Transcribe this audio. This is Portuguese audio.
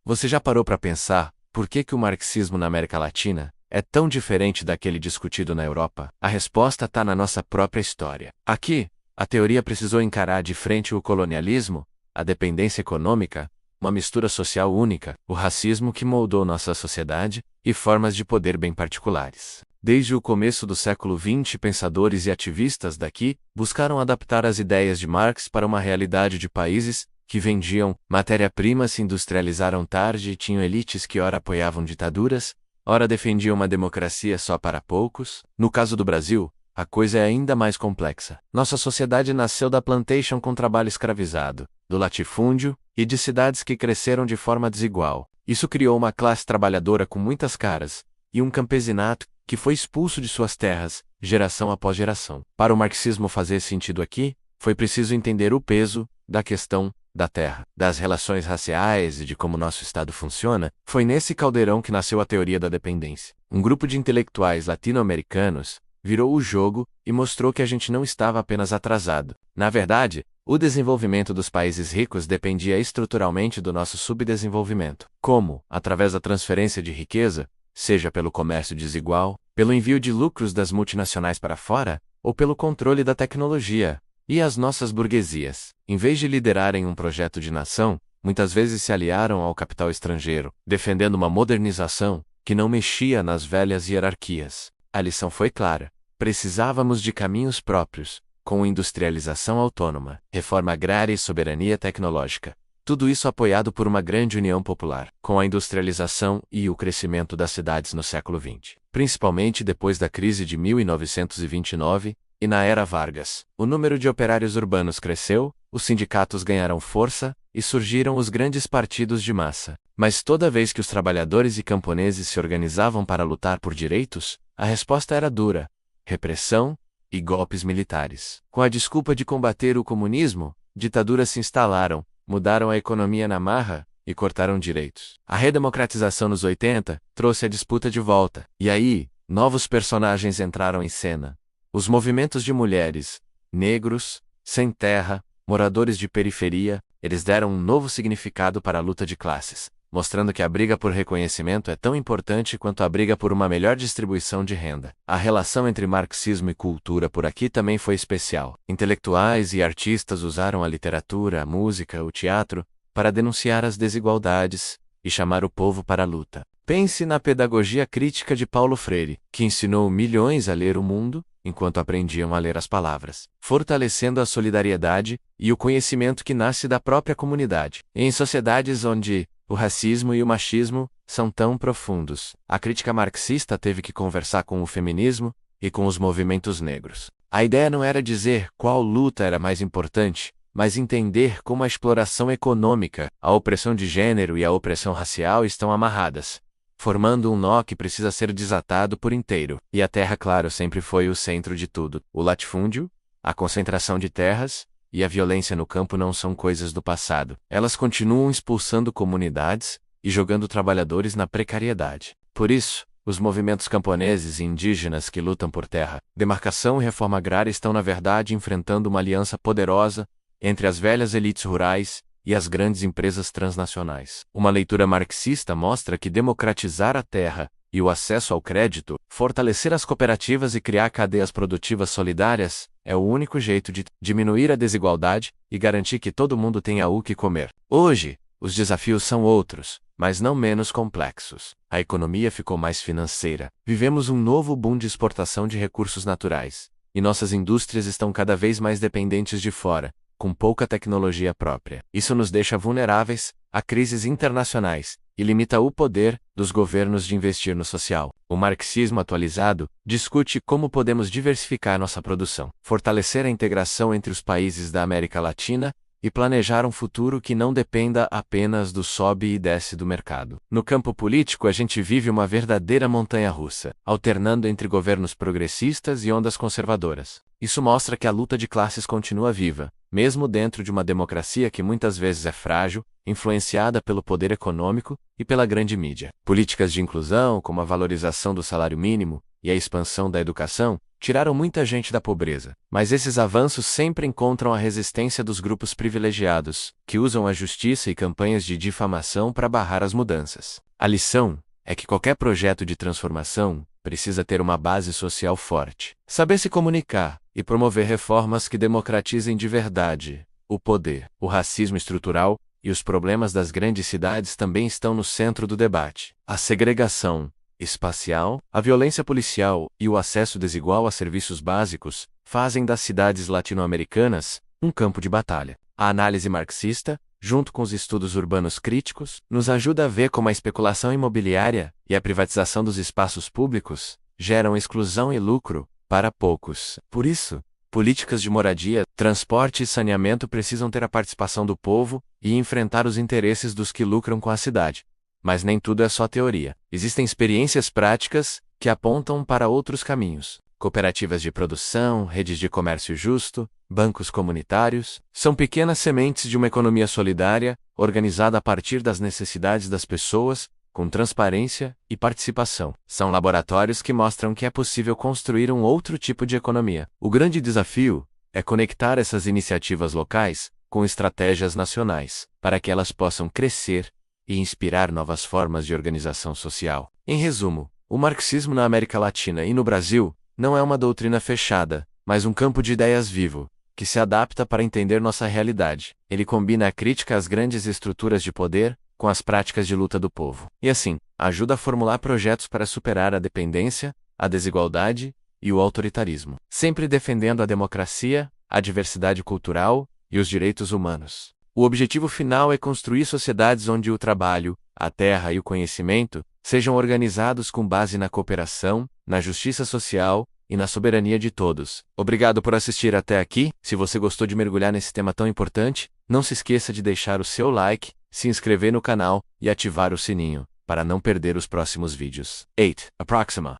Você já parou para pensar por que o marxismo na América Latina é tão diferente daquele discutido na Europa? A resposta está na nossa própria história. Aqui, a teoria precisou encarar de frente o colonialismo, a dependência econômica, uma mistura social única, o racismo que moldou nossa sociedade e formas de poder bem particulares. Desde o começo do século XX, pensadores e ativistas daqui buscaram adaptar as ideias de Marx para uma realidade de países que vendiam matéria-prima, se industrializaram tarde e tinham elites que ora apoiavam ditaduras, ora defendiam uma democracia só para poucos. No caso do Brasil, a coisa é ainda mais complexa. Nossa sociedade nasceu da plantation com trabalho escravizado, do latifúndio e de cidades que cresceram de forma desigual. Isso criou uma classe trabalhadora com muitas caras e um campesinato que foi expulso de suas terras, geração após geração. Para o marxismo fazer sentido aqui, foi preciso entender o peso da questão da terra, das relações raciais e de como nosso Estado funciona. Foi nesse caldeirão que nasceu a teoria da dependência. Um grupo de intelectuais latino-americanos virou o jogo e mostrou que a gente não estava apenas atrasado. Na verdade, o desenvolvimento dos países ricos dependia estruturalmente do nosso subdesenvolvimento. Como, através da transferência de riqueza, seja pelo comércio desigual, pelo envio de lucros das multinacionais para fora, ou pelo controle da tecnologia. E as nossas burguesias, em vez de liderarem um projeto de nação, muitas vezes se aliaram ao capital estrangeiro, defendendo uma modernização que não mexia nas velhas hierarquias. A lição foi clara. Precisávamos de caminhos próprios, com industrialização autônoma, reforma agrária e soberania tecnológica. Tudo isso apoiado por uma grande união popular, com a industrialização e o crescimento das cidades no século XX. Principalmente depois da crise de 1929, e na era Vargas, o número de operários urbanos cresceu, os sindicatos ganharam força e surgiram os grandes partidos de massa. Mas toda vez que os trabalhadores e camponeses se organizavam para lutar por direitos, a resposta era dura: repressão e golpes militares. Com a desculpa de combater o comunismo, ditaduras se instalaram, mudaram a economia na marra e cortaram direitos. A redemocratização nos 80 trouxe a disputa de volta. E aí, novos personagens entraram em cena. Os movimentos de mulheres, negros, sem terra, moradores de periferia, eles deram um novo significado para a luta de classes, mostrando que a briga por reconhecimento é tão importante quanto a briga por uma melhor distribuição de renda. A relação entre marxismo e cultura por aqui também foi especial. Intelectuais e artistas usaram a literatura, a música, o teatro, para denunciar as desigualdades e chamar o povo para a luta. Pense na pedagogia crítica de Paulo Freire, que ensinou milhões a ler o mundo, enquanto aprendiam a ler as palavras, fortalecendo a solidariedade e o conhecimento que nasce da própria comunidade. Em sociedades onde o racismo e o machismo são tão profundos, a crítica marxista teve que conversar com o feminismo e com os movimentos negros. A ideia não era dizer qual luta era mais importante, mas entender como a exploração econômica, a opressão de gênero e a opressão racial estão amarradas, formando um nó que precisa ser desatado por inteiro. E a terra, claro, sempre foi o centro de tudo. O latifúndio, a concentração de terras e a violência no campo não são coisas do passado. Elas continuam expulsando comunidades e jogando trabalhadores na precariedade. Por isso, os movimentos camponeses e indígenas que lutam por terra, demarcação e reforma agrária estão na verdade enfrentando uma aliança poderosa entre as velhas elites rurais e as grandes empresas transnacionais. Uma leitura marxista mostra que democratizar a terra e o acesso ao crédito, fortalecer as cooperativas e criar cadeias produtivas solidárias é o único jeito de diminuir a desigualdade e garantir que todo mundo tenha o que comer. Hoje, os desafios são outros, mas não menos complexos. A economia ficou mais financeira. Vivemos um novo boom de exportação de recursos naturais, e nossas indústrias estão cada vez mais dependentes de fora, com pouca tecnologia própria. Isso nos deixa vulneráveis a crises internacionais e limita o poder dos governos de investir no social. O marxismo atualizado discute como podemos diversificar nossa produção, fortalecer a integração entre os países da América Latina e planejar um futuro que não dependa apenas do sobe e desce do mercado. No campo político, a gente vive uma verdadeira montanha-russa, alternando entre governos progressistas e ondas conservadoras. Isso mostra que a luta de classes continua viva, mesmo dentro de uma democracia que muitas vezes é frágil, influenciada pelo poder econômico e pela grande mídia. Políticas de inclusão, como a valorização do salário mínimo e a expansão da educação, tiraram muita gente da pobreza, mas esses avanços sempre encontram a resistência dos grupos privilegiados, que usam a justiça e campanhas de difamação para barrar as mudanças. A lição é que qualquer projeto de transformação precisa ter uma base social forte, saber se comunicar e promover reformas que democratizem de verdade o poder. O racismo estrutural e os problemas das grandes cidades também estão no centro do debate. A segregação espacial, a violência policial e o acesso desigual a serviços básicos fazem das cidades latino-americanas um campo de batalha. A análise marxista, junto com os estudos urbanos críticos, nos ajuda a ver como a especulação imobiliária e a privatização dos espaços públicos geram exclusão e lucro para poucos. Por isso, políticas de moradia, transporte e saneamento precisam ter a participação do povo e enfrentar os interesses dos que lucram com a cidade. Mas nem tudo é só teoria. Existem experiências práticas que apontam para outros caminhos. Cooperativas de produção, redes de comércio justo, bancos comunitários, são pequenas sementes de uma economia solidária, organizada a partir das necessidades das pessoas, com transparência e participação. São laboratórios que mostram que é possível construir um outro tipo de economia. O grande desafio é conectar essas iniciativas locais com estratégias nacionais, para que elas possam crescer e inspirar novas formas de organização social. Em resumo, o marxismo na América Latina e no Brasil não é uma doutrina fechada, mas um campo de ideias vivo, que se adapta para entender nossa realidade. Ele combina a crítica às grandes estruturas de poder com as práticas de luta do povo. E assim, ajuda a formular projetos para superar a dependência, a desigualdade e o autoritarismo, sempre defendendo a democracia, a diversidade cultural e os direitos humanos. O objetivo final é construir sociedades onde o trabalho, a terra e o conhecimento sejam organizados com base na cooperação, na justiça social e na soberania de todos. Obrigado por assistir até aqui. Se você gostou de mergulhar nesse tema tão importante, não se esqueça de deixar o seu like, se inscrever no canal e ativar o sininho, para não perder os próximos vídeos. 8. Approxima.